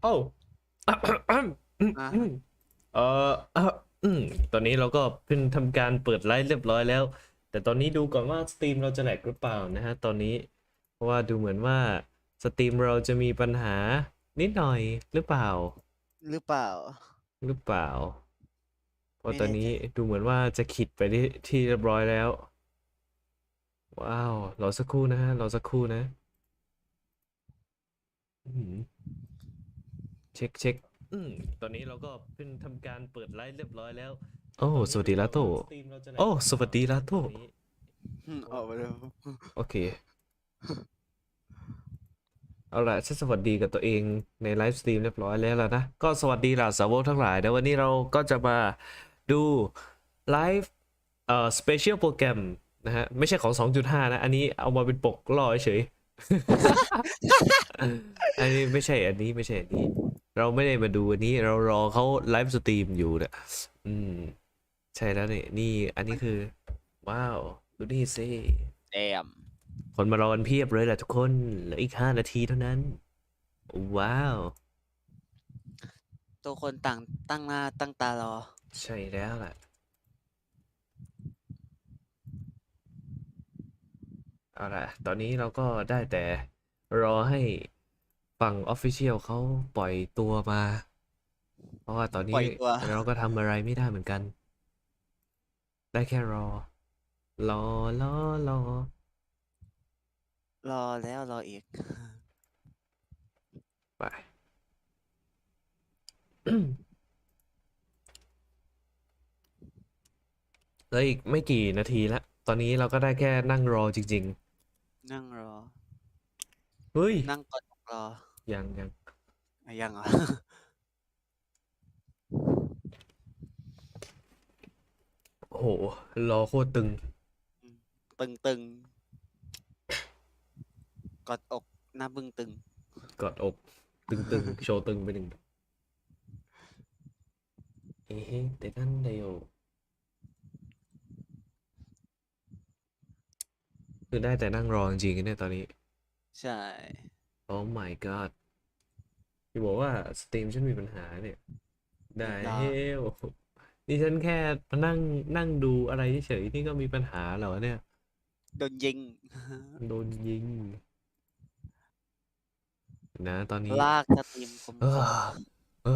โอ้อ่ะเอ่อตอนนี้เราก็เพิ่งทำการเปิดไลฟ์เรียบร้อยแล้วแต่ตอนนี้ดูก่อนว่าสตรีมเราจะแหลกหรือเปล่านะฮะตอนนี้เพราะว่าดูเหมือนว่าสตรีมเราจะมีปัญหานิดหน่อยหรือเปล่าหรือเปล่าหรือเปล่าเพราะไม่ตอนนี้แน่ใจดูเหมือนว่าจะขิดไปที่เรียบร้อยแล้วว้าวรอสักครู่นะฮะรอสักครู่นะอืมเช็คเช็คตอนนี้เราก็เพิ่งทำการเปิดไลฟ์เรียบร้อยแล้วโอ้สวัสดีลาโต้โอ้สวัสดีลาโต้ ออกไปแล้ว โอเค เอาล่ะฉันสวัสดีกับตัวเองในไลฟ์สตรีมเรียบร้อยแล้วล่ะนะ ก็สวัสดีเหล่าสาวกทั้งหลายนะวันนี้เราก็จะมาดูไลฟ์สเปเชียลโปรแกรมนะฮะ ไม่ใช่ของ 2.5 นะ อันนี้เอามาเป็นปกล่อเฉย อันนี้ไม่ใช่อันนี้ไม่ใช่อันนี้ เราไม่ได้มาดูอันนี้เรารอเขาไลฟ์สตรีมอยู่เนี่ยอืมใช่แล้วเนี่ยนี่อันนี้คือ ว้าว ดูนี่สิ แอมคนมารอกันเพียบเลยแหละทุกคนเหลืออีก5 นาทีเท่านั้น ว้าว ตัวคนต่างตั้งหน้าตั้งตารอ ใช่แล้วแหละเอาล่ะตอนนี้เราก็ได้แต่รอให้ฝั่ง Official เขาปล่อยตัวมา เพราะว่าตอนนี้ปล่อยตัว เราก็ทำอะไรไม่ได้เหมือนกัน ได้แค่รอ รอรอรอ รอแล้วรออีก ไป แล้วอีกไม่กี่นาทีละตอนนี้เราก็ได้แค่นั่งรอจริงนั่งรอ ๆ เฮ้ย นั่งกดรอยัง ยังเหรอ โอ้โห รอโคตรตึง ตึงกอดอกหน้าบึ้งตึง กอดอกตึงโชว์ตึงไปหนึ่งเอ๊ะแต่นั่นเดียวคือได้แต่นั่งรอจริงๆเนี่ยตอนนี้ ใช่ โอ้ my god ที่บอกว่าสตรีมฉันมีปัญหาเนี่ยได้เฮลนี่ฉันแค่มานั่งดูอะไรเฉยๆนี่ก็มีปัญหาเหรอเนี่ย โดนยิง โดนยิงนะตอนนี้ ลากสตรีมคม เออเอ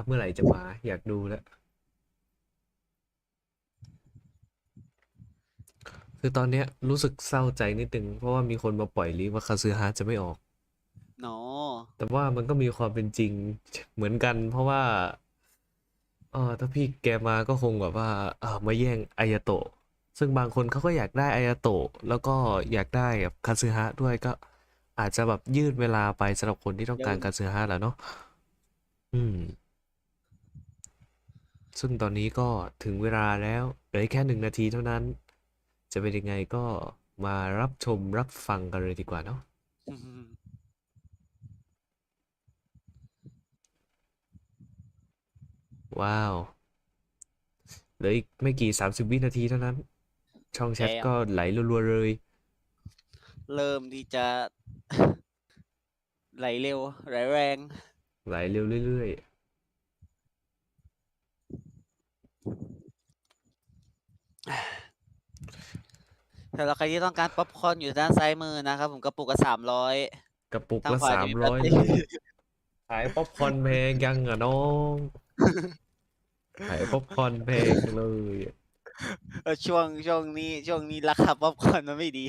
เมื่อไหร่จะมาอยากดูแล้ว คือตอนเนี้ยรู้สึกเศร้าใจนิดนึงเพราะว่ามีคนมาปล่อยลีกว่าคาซึฮะจะไม่ออก โน แต่ว่ามันก็มีความเป็นจริงเหมือนกัน เพราะว่าถ้าพี่แกมาก็คงแบบว่ามาแย่งอายาโตะซึ่งบางคนเขาก็อยากได้อายาโตะแล้วก็อยากได้แบบคาซึฮะด้วยก็อาจจะแบบยืดเวลาไปสำหรับคนที่ต้องการคาซึฮะแหละเนาะอืมซึ่งตอนนี้ก็ถึงเวลาแล้วเหลือแค่1 นาทีเท่านั้น จะเป็นยังไงก็มารับชมรับฟังกันเลยดีกว่าเนาะว้าวเหลืออีกไม่กี่30 วินาทีเท่านั้น ช่องแช แอ ท ม ก็ไหลรัวๆเลย เริ่มที่จะ ไหลเร็วไหลแรง ไหลเร็วเรื่อยสำหรับใครที่ต้องการป๊อปคอร์นอยู่ด้านซ้ายมือนะครับผมกระปุกละ300ๆ กระปุกละทางขวาจะมีแบต 300เลย ขายป๊อปคอร์นแพงยังอ่ะน้อง ขายป๊อปคอร์นแพงเลย ช่วงนี้ราคาป๊อปคอร์นมันไม่ดี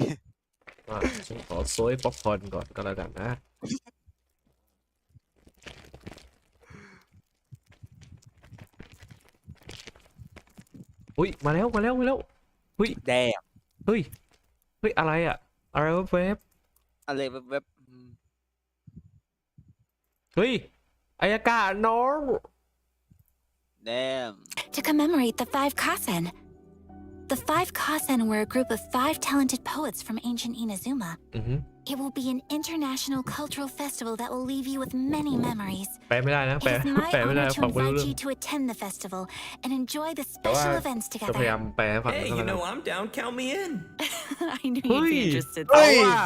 ฉันขอโซยป๊อปคอร์นก่อนก็แล้วกันนะ อุ้ยมาแล้วอุ้ย แดง เฮ้ยอะไรอะอะไรวะเวฟ อะไรแบบ เฮ้ยอายากาน้อง แดง To commemorate the five Kasen. The five Kasen were a group of 5 talented poets from ancient Inazuma. It will be an international cultural festival that will leave you with many memories. แปลไม่ได้นะ It แปล is my แปลไม่ได้ honor to ฟังไม่รู้ invite เรื่อง you to attend the festival and enjoy the แต่ว่า special events ก็พยายาม together. แปลให้ฟัง Hey, ก็ you แล้ว know I'm down. Count me in. I knew เฮ้ you'd ย be interested. เอาว่ะ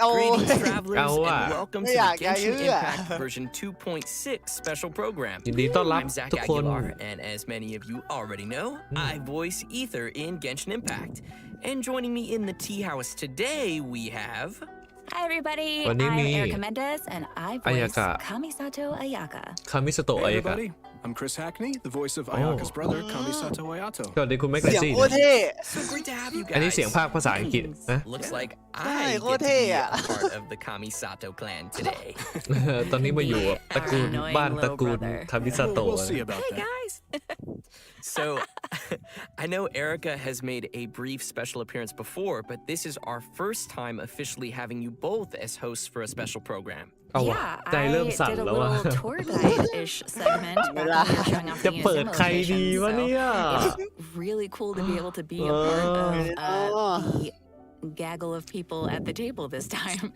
เอา Greetings, travelers, Ow. and welcome to Hey, the I got Genshin you. Impact version 2.6 special program. ยินดีต้อนรับ I'm Zach ทุกคน Aguilar, and as many of you already know, I voice Ether in Genshin Impact. And joining me in the tea house today, we have... Hi, everybody. What do you I'm mean? Erica Mendez, and I voice Ayaka. Kamisato Ayaka. คามิสโตะ Hey อายากะ everybody, I'm Chris Hackney, the voice of Ayaka's brother, Kamisato Ayato. สวัสดีคุณแม็กไน เสียง ซี่ โคตรเท่ So great to have you อันนี้ guys. เสียงภาคภาษาอังกฤษนะ Looks like Hey, I get to what be hey, a part of the Kamisato clan today. ตอนนี้มาอยู่กับตระกูล Annoying บ้านตระกูล little brother. คามิสโตะ We'll see about that. Guys. So, I know Erica has made a brief special appearance before, but this is our first time officially having you both as hosts for a special program. เอาว่ะ Yeah, ใจ I เริ่มสั่น did a แล้วว่ะ little tour guide-ish segment back when we were showing off จะ the เปิด museum ใครดี locations, วะเนี่ย it's really cool to be able to be a part of the gaggle of people at the table this time.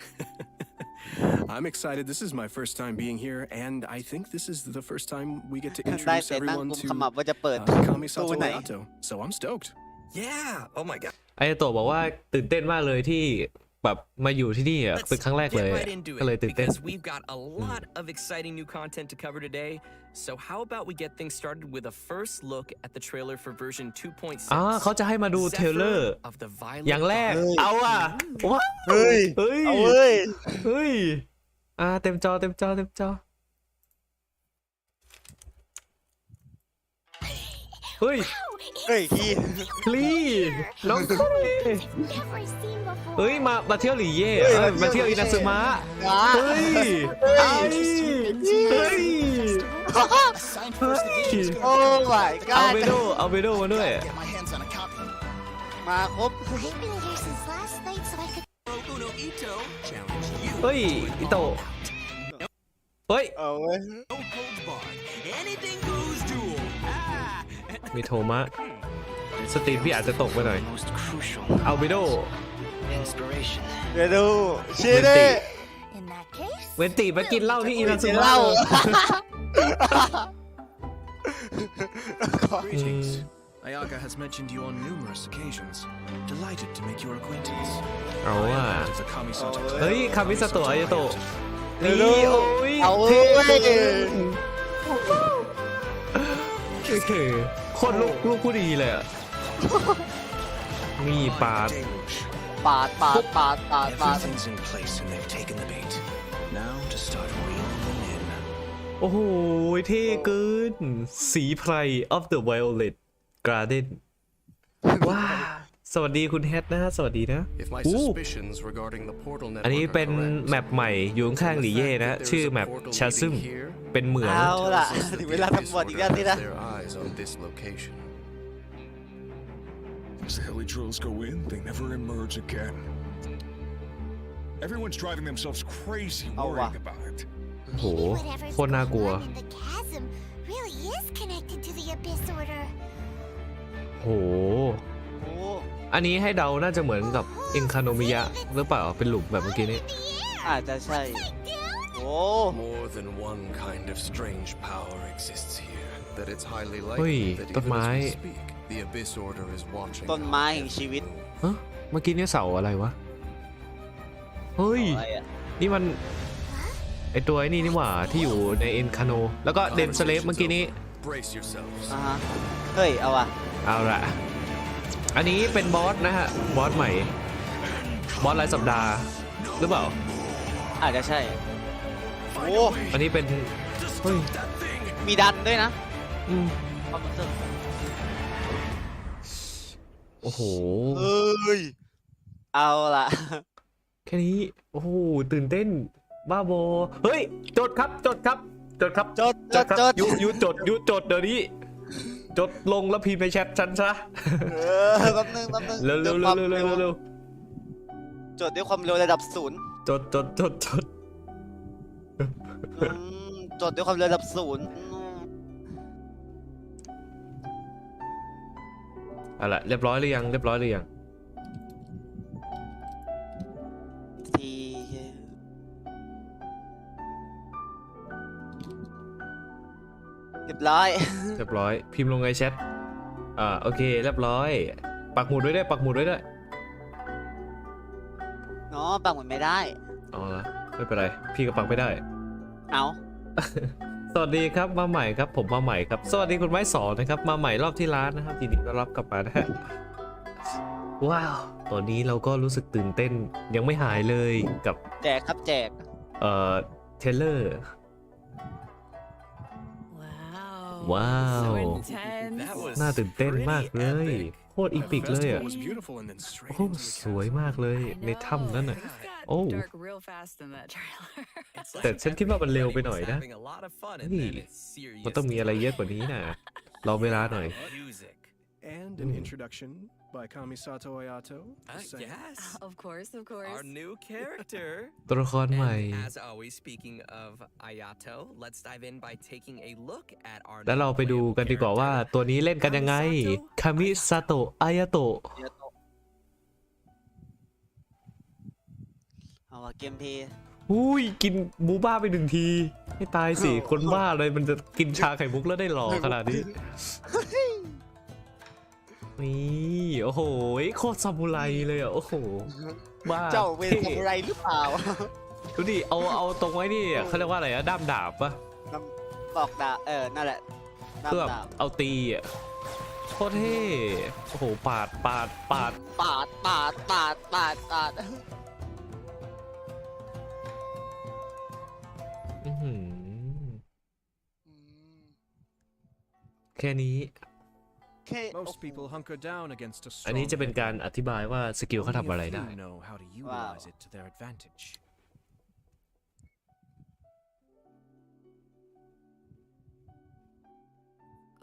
I'm excited. This is my first time being here, and I think this is the first time we get to ได้ introduce แต่นั่ง everyone กุม to ขมับว่าจะเปิด Kamisato ตู้ไหน Ayato. So I'm stoked. Yeah. Oh my god. อายาโตะบอกว่าตื่นเต้นมากเลยที่แบบมาอยู่ที่นี่อ่ะ Let's เป็นครั้งแรกเลย get right into ก็เลย it ตื่นเต้น because we've got a lot of exciting new content to cover today. So how about we get things started with a first look at the trailer for version 2.6. เขาจะให้มาดูเทรลเลอร์ Zephyr of the Violet อย่างแรก Dawn. เอาอ่ะว้าว เฮ้ย เฮ้ย เอาเว้ย เฮ้ยเต็มจอเต็มจอเต็มจอเฮ้ย เฮ้ยคี คลีน้องคลี Never seen before. เฮ้ยมาเที่ยวหลีเย่มาเที่ยวอินาซึมะ อ่ะ เฮ้ยไอ้เฮ้ย โอ้ my เอา god เบโดมาด้วย มาครบ I've been here since last night, so I could. Uno Ito challenge you. เฮ้ยอิโตะเฮ้ย เอาเว้ย No holds barred. Anything goes duel. มีโทมะสตรีมพี่อาจจะตกไปหน่อย Most crucial เอาเบโด inspiration. เดี๋ยวดูเชียร์ดิ In that case, เวนติมากินเหล้าที่อินาซึ กิน มะ เหล้า Greetings. Ayaka has mentioned you on numerous occasions. Delighted to make your acquaintance. เอาว่ะ Ayaka is a Kamisato เฮ้ยคามิสโตะอายาโตะ เดี๋ยว นี่ ดู โอ้ย เอาเว้ เท่ ย คือโคตรลูกผู้ดีเลยอ่ะมีปาด ปาด Everything's in place and they've taken the bait. Now to start reeling them in. โอ้โหเท่เกินสีไพร of the violet garden ว้าสวัสดีคุณแฮทนะฮะสวัสดีนะ If my อู้ suspicions regarding the portal อัน network นี้ are เป็น correct, แมปใหม่อยู่ข้างๆหลีเย่นะ ชื่อแมปชาซึมเป็นเหมือง เอาล่ะ tells us that ถึง the เวลา Abyss ทำบทอีก Order แล้วนี่ has นะ their eyes on this location. As the heli drills go in, they never emerge again. Everyone's driving themselves crazy Oh, worrying wow. about it. โอ้โหโคตรน่ากลัว the chasm really is connected to the Abyss Order. โห โอ้ อันนี้ให้เดาน่าจะเหมือนกับเอ็นคาโนมิยะหรือเปล่าเป็นหลุมแบบเมื่อกี้นี้ อาจจะใช่ โอ้ More than one kind of strange power exists here. That it's highly Ui, likely thatต้น even ไม้ as we speak, the Abyss Order is watching. ต้นไม้ our แห่งชีวิต every move. ฮะเมื่อกี้เนี่ยเสาอะไรวะ เฮ้ย อะไรอ่ะ นี่มันไอตัวไอ้นี่หว่าที่อยู่ในเอ็นคาโน แล้วก็เดนสเลฟเมื่อกี้นี้ Brace yourselves. อ่าฮะเฮ้ย เอาว่ะ เอาละอันนี้เป็นบอสนะฮะ บอสใหม่ บอสรายสัปดาห์หรือเปล่า อาจจะใช่ โอ้ อันนี้เป็น เฮ้ย มีดันด้วยนะ อืม ความรู้สึก โอ้โห เฮ้ย เอาล่ะ แค่นี้ โอ้โห ตื่นเต้น บ้าบอ เฮ้ย จดครับ จดครับ จดครับ จด ครับ จด ยูจดเดี๋ยวนี้ จดลงแล้วพิมพ์ในแชทฉันซะ แป๊บนึง เร็ว ด้วยความ ๆ จดด้วยความเร็วระดับศูนย์ จด จดด้วยความเร็วระดับศูนย์ เอาล่ะเรียบร้อยหรือยัง ที เรียบร้อย เรียบร้อยพิมพ์ลงในแชทโอเคเรียบร้อยปักหมุดไว้ด้วยปักหมุดไว้ด้วย เนาะปังหมดไม่ได้ อ๋อไม่เป็นไรพี่ก็ปักไม่ได้ เอา สวัสดีครับมาใหม่ครับผมมาใหม่ครับสวัสดีคุณไม้สอนนะครับมาใหม่รอบที่ร้านนะครับยินดีต้อนรับกลับมานะฮะว้าวตอนนี้เราก็รู้สึกตื่นเต้นยังไม่หายเลยกับ แจกครับแจก เทเลอร์ Wow. Wow. So intense. That was น่าตื่นเต้นมากเลย pretty epic. โคตรอีพิกเลยอ่ะ was beautiful and then straight โอ้ into the สวยมากเลย I ในถ้ำนั่น know, น่ะ things got Oh. dark real fast in that trailer. It's แต่ like ฉันคิดว่ามันเร็วไปหน่อย everybody นะ was having a lot of fun and เฮ้ย then it's serious มันต้องมีอะไรเยอะกว่านี้น่ะรอเวลาหน่อย music. And an introduction by Kamisato Ayato. Just saying. Yes. Of course, of course. Our new character. ตัวละครใหม่ And as always, speaking of Ayato, let's dive in by taking a look at our แล้วเราไปดูกันดีกว่าว่าตัวนี้เล่นกันยังไงคามิซาโตะอายาโตะ เอาว่าเกมเพลย์ อุ้ยกินบูบ้าไปหนึ่งทีให้ตายสิคนบ้าเลยมันจะกินชาไข่มุกแล้วได้หล่อขนาดนี้นี่โอ้โหโคตรซามูไรเลยอ่ะโอ้โหบ้า เจ้าเป็นซามูไรหรือเปล่า ดูดิเอาตรงไว้นี่เขาเรียกว่าอะไรอะด้ามดาบปะ ปอกดาบนั่นแหละดาบ เพื่อ ดาบ เอาตีอ่ะโคตรเท่โอ้โหปาด ปาดอื้อหือแค่นี้ แค่ Most people hunker down against a อันนี้ strong จะเป็นการ head. อธิบายว่าสกิลเขา Only ทำอะไร a few ได้ know how to utilize it to their advantage.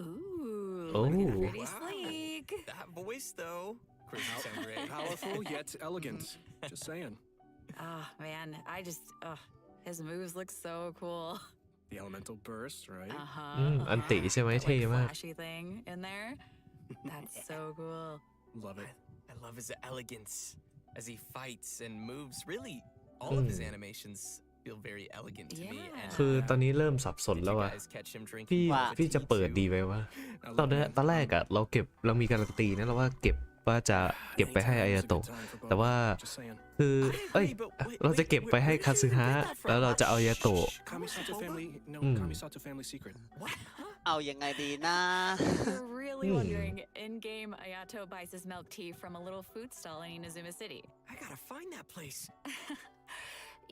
Ooh, Oh. pretty Wow. sleek. That voice, though. Chris, you sound great. Powerful yet elegant. Just saying. Oh man, his moves look so cool. The elemental burst, right? Uh-huh. อันติใช่ไหม That, เท่มาก flashy thing in there. That's so cool. Love it. I love his elegance as he fights and moves. Really, all of his animations feel very elegant to me. Yeah. And คือตอนนี้เริ่มสับสน did แล้ว you อะ guys catch him พี่ drinking more พี่จะ tea เปิด too? ดีไหมวะ I ตอน love that. ตอนแรกอะเรามีการันตีนะเราว่าเก็บว่าจะเก็บไปให้อายาโตะ แต่ว่า Just saying. คือเอ้ยเราจะเก็บไปให้คาซึฮะแล้วเราจะเอาอายาโตะ Kamisato family, no, Hmm. Kamisato family secret. เอายังไงดีนะ We're really wondering, in-game Ayato buys his milk tea from a little food stall in Inazuma City. I gotta find that place.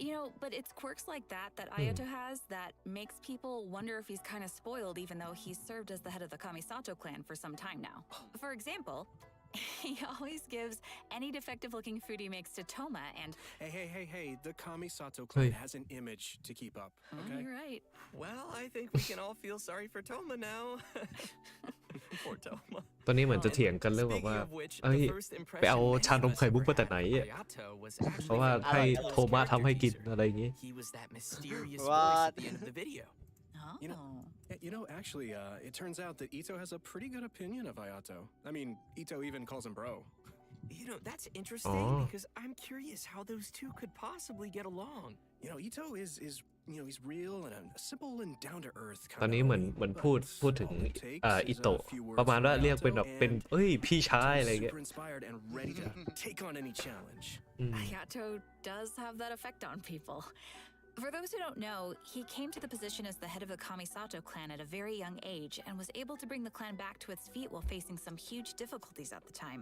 You know, but it's quirks like that Ayato has that makes people wonder if he's kind of spoiled even though he's served as the head of the Kamisato clan for some time now. For example, he always gives any defective-looking food he makes to Toma and... Hey, the Kamisato clan Hey. has an image to keep up, Oh, okay? you're right. Well, I think we can all feel sorry for Toma now. Poor Toma. ตอนนี้เหมือนจะเถียงกันเรื่องแบบว่า Speaking of which, เอ้ย the first ไปเอา impression ชานมไข่มุกมาจากไหน many of อะ us had of Ayato was เพราะ actually ว่า from ให้ Ayato's โทมะทำให้กิน character อะไรอย่างงี้ teaser. He was that mysterious What? voice at the end of the video. You know, Oh. You know, actually, it turns out that Ito has a pretty good opinion of Ayato. I mean, Ito even calls him bro. You know, that's interesting Oh. because I'm curious how those two could possibly get along. You know, Ito is he's real and a simple and down to earth ตอน kind นี้ of เหมือน homie, พูดถึง all it takes อิ is โตะ a few words ประมาณ from ว่าเรียกเป็น Ayato แบบเป็น and เอ้ยพี่ชาย Ito อะไร is เงี้ย super inspired and ready to take on any challenge. Ayato does have that effect on people. For those who don't know, he came to the position as the head of the Kamisato clan at a very young age and was able to bring the clan back to its feet while facing some huge difficulties at the time.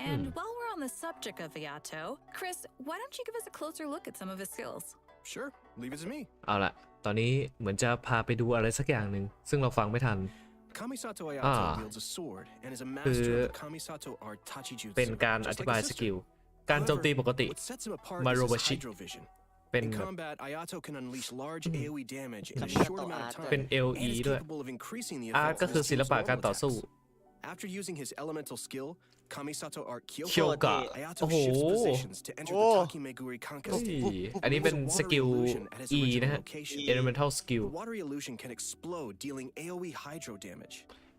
And while we're on the subject of Ayato, Chris, why don't you give us a closer look at some of his skills? Sure, leave it to me. เอาละตอนนี้เหมือนจะพาไปดูอะไรสักอย่างหนึ่งซึ่งเราฟังไม่ทัน Kamisato Ayato wields a sword and is a master of the Kamisato art Tachijutsu. เป็นการอ just ธิ like บาย his ส sister. กิลการโจมตีปกติ What sets him apart Marobashi. is his hydrovision. เป็น In แบบ combat, Ayato can unleash large AoE damage in a Kamisato short amount of art. time. เป็น and LE is ด้วย capable of increasing the อาร์ต effect ก็ of คือ his ศิล team's ปะการ normal ต่อสู้ attacks. After using his elemental skill, Kamisato art เคียว Kyoka, กะ Ayato โอ้โห shifts positions to enter the Oh. Takimeguri เฮ้ Conquest. ยอันนี้เป็น With a สกิล watery illusion at his E original นะฮะ location. Elemental Skill The watery illusion can explode, dealing AoE hydro damage.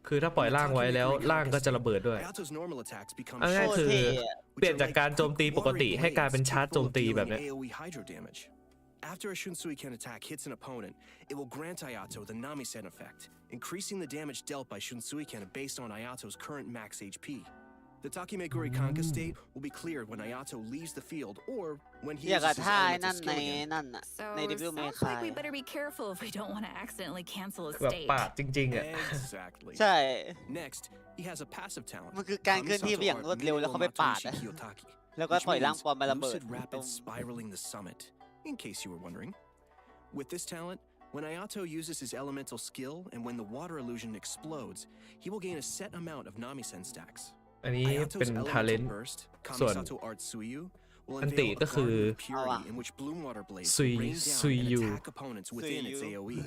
คือถ้าปล่อยร่างไว้แล้วร่างก็จะระเบิดด้วย Ayato's normal attacks become เอาง่าย โค ๆ ตร คือ เท่อะ เปลี่ยนจากการโจมตีปกติให้กลายเป็นชาร์จโจมตีแบบเนี้ย AoE hydro damage. After a Shunsuiken attack hits an opponent, it will grant Ayato the Namisen effect, increasing the damage dealt by Shunsuiken based on Ayato's current max HP. The Takemeguri Kanka state will be cleared when Ayato leaves the field or when he อยาก uses จะ his ท่าไอ้ elemental นั่นใน skill again. นั่นน่ะ So ใน Devil May sounds Cry like we better be careful if we don't want to accidentally cancel a แบบ state. ปาดจริงๆอ่ะ Exactly. ใช่ Next, he has a passive talent. มันคือการเคลื่อนที่ไปอย่างรวดเร็วแล้วเขาไปปาดอะ Kiyotaki, แล้วก็ which ปล่อยร่าง means ปลอมมาระเบิด lucid rapid spiraling the summit, in case you were wondering. With this talent, when Ayato uses his elemental skill and when the water illusion explodes, he will gain a set amount of Namisen stacks. อันนี้เป็น Ayato's ทาเลน elemental ต์ burst, ส่วน Kamisato Art Suiyu, will อันติ unveil ก็ a คือ garden of purity in which bloom water blades ซุย will rain ซุย down and ยู attack opponents within its AoE.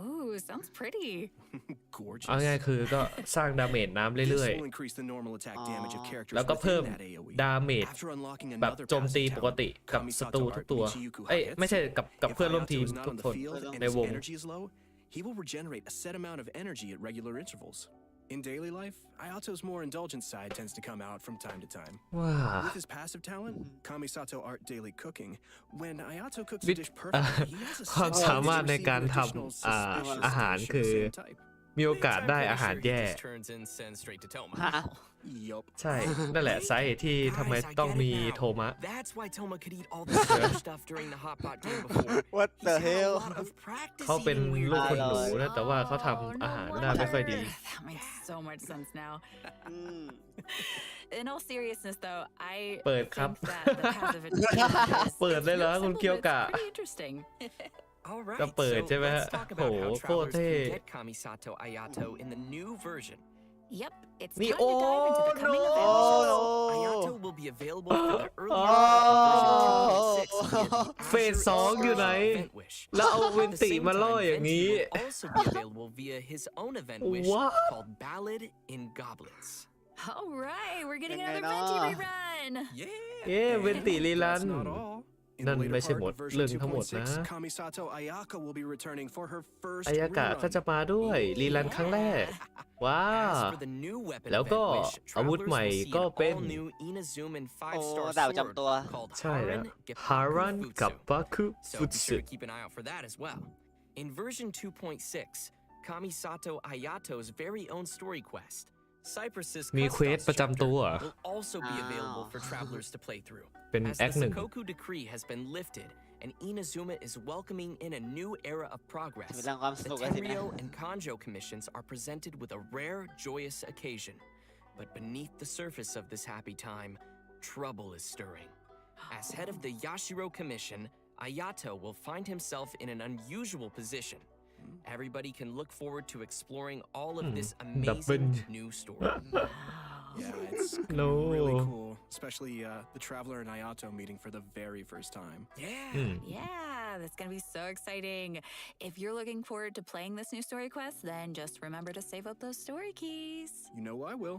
Ooh, sounds pretty. เอาง่าย Gorgeous. ๆคือก็สร้างดาเมจน้ำเรื่อย This will increase the normal attack damage of characters ๆ แล้วก็เพิ่ม within that AoE. ดาเมจ After unlocking แบบ another โจมตี passive ปกติ talent, กับศัตรู Kamisato ทุก Art ตัว Michiyuku เอ้ย Hayate, ไม่ใช่กับ if เพื่อนร่วม Ayato ทีม is not ทุ on ก the คน field and ใน his วง energy is low, he will regenerate a set amount of energy at regular intervals. In daily life, Ayato's more indulgent side tends to come out from time to time. ว้า With his passive talent, Kamisato Art Daily Cooking, when Ayato cooks a วิ dish ธี perfectly, he has a ความ set สามารถ to ใน receive การ an ท additional ำ suspicious อาหาร dish of คื the อ same type. มีโอกาสได้อาหารแย่ ฮะ Yup. ใช่ นั่นแหละสาเหตุที่ทำไม Guys, I ต้อง get it มี now. โทมะ That's why Toma could eat all this other stuff during the hot pot game before. What He's the had a hell? lot of practice เขาเป็น eating weird ลูกคนหนู things. นะแต่ว่าเขาทำอาหารได้ไม่ค่อยดี That makes so much sense now. อืม In all seriousness, though, I เปิด think ครับ that the passive attack is เปิดเลยเหรอ real คุณ simple, เกียว but กะ it's pretty interesting. All right, ก็เปิด so ใช่ไหม let's ฮะ talk โห about how โคตร travelers เท่ can get Kamisato Ayato in the new version. Yep, it's Ni- time to dive into the oh, coming no. events. Oh. Ayato will be available for the early version 2.6 via the เฟส 2 อยู่ไหน event wish. แล้วเอาเวน At the ติ same มาล่อ time, อย่าง Venti นี้ will also be available via his own event wish What? called Ballad in Goblets. All right, we're gettingยังไง another นะ Venti rerun. Yeah. เย้เวนติรีรัน That's not all. In นั่น the later ไม่ใช่ part หม of ด version เรื่องทั้งหมดนะ 2.6, Kamisato Ayaka will be returning for her first อายากะก็จะ rerun. มาด้วยรีรันครั้งแรก ว้าว As for the new weapon แล้วก็ event wish, อาวุธ travelers ใหม่ will see ก็ an เป็น all-new Inazuman โอ้ 5-star ดาบ sword จำตัว called ใช่แล้ว Haran ฮารัน Geppaku กับ Futsu. ปาคุ So ฟุ be สึ sure to keep an eye out for that as well. In version 2.6, Kamisato Ayato's very own story quest, Cypress's มี Customs เควสประจำตัว chapter, will also be available for travelers to play through. เป็น As แอ the คหนึ่ง Sakoku decree has been lifted and Inazuma is welcoming in a new era of ถึง progress, เวลาความส the นุกแล้วสินะ Tenryo and Kanjo commissions are presented with a rare, joyous occasion. But beneath the surface of this happy time, trouble is stirring. As head of the Yashiro Commission, Ayato will find himself in an unusual position. Everybody can look forward to exploring all of this amazing new story. Yeah, it's gonna No. be really cool, especially the Traveler and Ayato meeting for the very first time. Yeah. Yeah, that's gonna be so exciting. If you're looking forward to playing this new story quest, then just remember to save up those story keys. You know I will.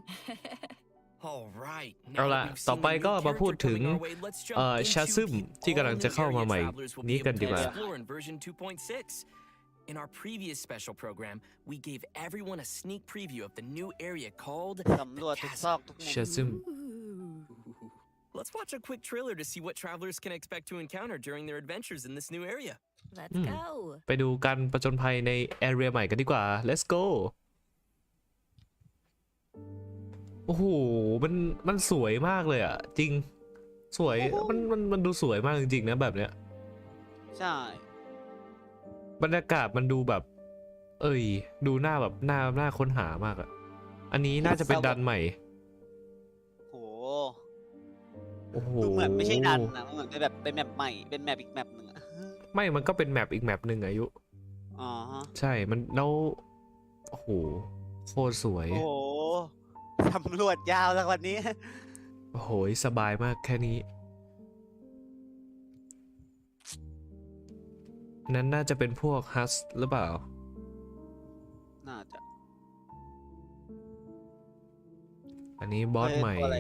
All right. เอา Now ล่ะ that we've ต่อ seen ไป the new ก็มาพูด character ถึง coming our way, let's jump into ชาซึม the ที่กำลังจะเข้ามาใหม่ all-new area travelers will นี้ be กัน able ดี to กว่า explore in version 2.6. In our previous special program, we gave everyone a sneak preview of the new area called สำรวจ the ทุกซ Chasm. อกทุกมุม ชาซึม Ooh. Let's watch a quick trailer to see what travelers can expect to encounter during their adventures in this new area. Let's go. ไปดูการประจนภัยในแอเรียใหม่กันดีกว่า let's go โอ้โหมันสวยมากเลยอ่ะ จริง สวยมันดูสวยมากจริงๆนะแบบเนี้ย ใช่ บรรยากาศมันดูแบบ ดูหน้าแบบหน้าค้นหามากอ่ะ อันนี้น่าจะเป็นดันใหม่ โห โอ้โห ดูเหมือนไม่ใช่ดันนะมันเหมือนเป็นแบบเป็นแมปใหม่ เป็นแมปอีกแมปหนึ่งอะ ไม่มันก็เป็นแมปอีกแมปหนึ่งอายุ อ๋อฮะ ใช่มันแล้วโอ้โหโคตรสวย โอ้โหสำรวจยาวแล้ววันนี้ โอ้โหสบายมากแค่นี้ นั้นน่าจะเป็นพวกฮัสหรือเปล่า น่าจะ อันนี้บอสใหม่ ตัวอะไร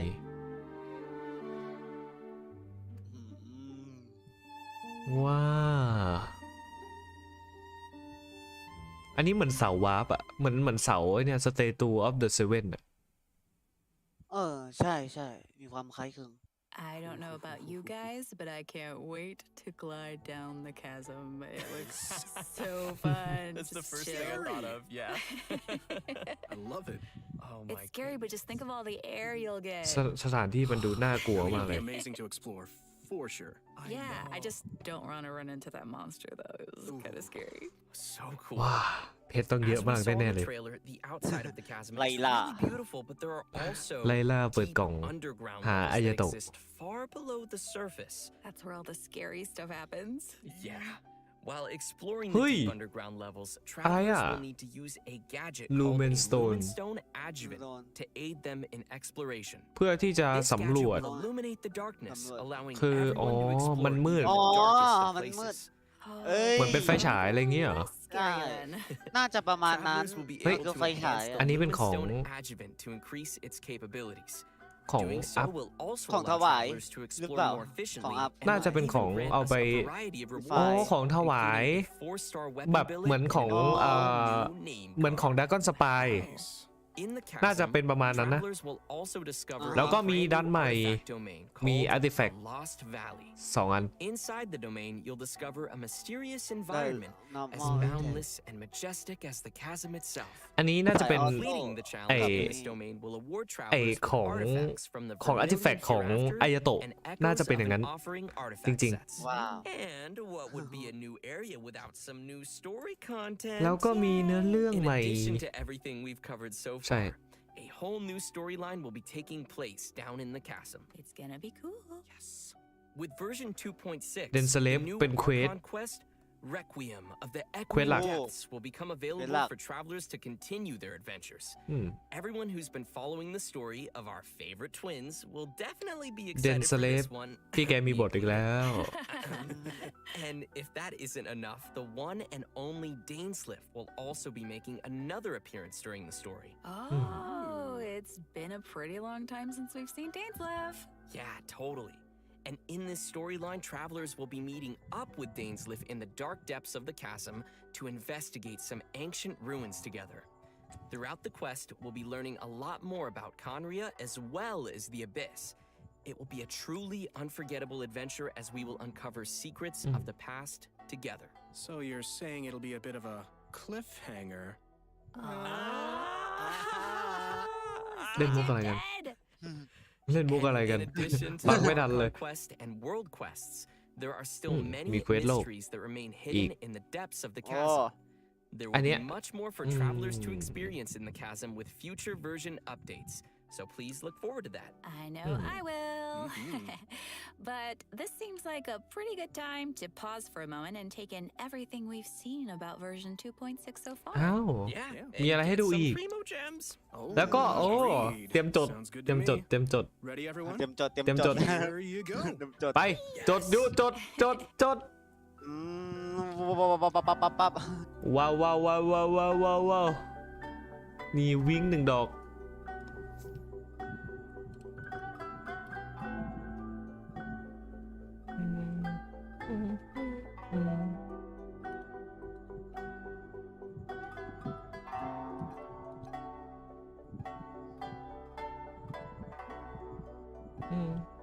ว้า อันนี้เหมือนเสาวาร์ปอะเหมือนเสาไอ้เนี่ย Statue of the Seven อะ ใช่ใช่มีความคล้ายคลึง I don't know about you guys, but I can't wait to glide down the chasm. It looks so fun. That's the Just first chill. thing I thought of. Yeah. I love it. Oh my. It's scary, but just think of all the air you'll get. สถานที่มันดูน่ากลัว It'll มากเล be ย amazing to explore, for sure. Yeah, I just don't want to run into that monster though. It was kind of scary. So cool. ว้าเพชรต้องเยอะ As we มาก saw in แน่ the ๆเลย trailer, the outside of the chasm is Layla. really beautiful, but there are also ไลล่าเปิด deep กล่อง underground หา levels อายา that โตะ exist far below the surface. That's where all the scary stuff happens. Yeah. While exploring the เฮ้ย deep underground levels, อะไร travelers อ่ะ will need to use a gadget Lumen called a Stone Lumen Stone adjuvant Lumen. to aid them in exploration. เพื่อที่จะ This สำรวจ gadget will illuminate the darkness, สำรวจ allowing คือ everyone to explore มันมืด even the darkest of มันมืด places. เหมือนเป็นไฟฉายอะไรเงี้ยเหรอ Scary then. น่าจะประมาณนั้น Travelers will be เฮ้ย able คือ to ไฟฉาย enhance อะ อัน the นี้เป็น Lumen ของ Stone adjuvant to increase its capabilities. ของ Doing อั so พ will also ของถ allow วาย travelers to หรือ explore เปล่า more ของ efficiently อัพ and น่าจะ will เป็นของ even grant เอา us ไป a variety of อ๋อ rewards, ของถวาย including a 4-star weapon แบบ billet เหมือนของ and a all new name เหมือนของ card. ดากอนสปาย Nice. In the น่าจะ chasm, เป็นประมาณนั้นนะ travelers will also discover แล้วก็ a มี brand ด้าน new ใหม่ artifact domain มี called artifact the Lost Valley. 2 อัน Inside the domain, you'll discover a mysterious environment as normal boundless and majestic as the chasm itself. อันนี้น่าจะเป็น Completing the challenge in this domain will award travelers with ของ artifacts from the ของ vermilion artifact ของ hereafter อายาโตะ and น่า echoes จะเป็น of อย่างนั้น an offering จ artifact ริง sets. ว้าว And what would be a new area without some new story content? แล้วก็มีเนื้อเรื่อง In ใหม่ addition to everything we've covered so ใช่ far, a whole new storyline will be taking place down in the chasm. It's gonna be cool. Yes. With version 2.6, Then the Celeb new เป็น Quest Archon quest, Requiem of the Quest หลัก Echoing Depths will become available Quest หลัก for travelers to continue their adventures. อืม Everyone who's been following the story of our favorite twins will definitely be เดน excited ส for เลฟ this one. พี่แกมีบทอีกแล้ว And if that isn't enough, the one and only Dainsliff will also be making another appearance during the story. Oh, it's been a pretty long time since we've seen Dainsleif. Yeah, totally. And in this storyline, travelers will be meeting up with Dainsliff in the dark depths of the chasm to investigate some ancient ruins together. Throughout the quest, we'll be learning a lot more about Conria as well as the Abyss. It will be a truly unforgettable adventure as we will uncover secrets of the past together. So you're saying it'll be a bit of a cliffhanger. เล่นมุกอะไรกัน Dead. เล่นมุกอะไรกัน In addition to ฟัง the ไม่ทันเลย Archon quest and world quests, there are still many มี quest โลก mysteries that remain hidden in the depths of the โอ้ chasm. There อั will น be เนี้ย much more for travelers to experience in the chasm with future version updates. So please look forward to that. I know I will. But this seems like a pretty good time to pause for a moment and take in everything we've seen about version 2.6 so far. อ้าว Yeah. Yeah. มีอะไรให้ and ดู some อีก primo gems. แล้วก็โอ้ Agreed. เตรียมจด Sounds good เตรีย to มจด me. เตรียมจด Ready, everyone? เตรียมจด เตรียมจด Here you go. เตรียมจด ไป จดดูจดจดจด อืมปั๊บ ว้าวว้าวว้าวว้าวว้าวว้าวว้าวมีวิ่ง1 ดอก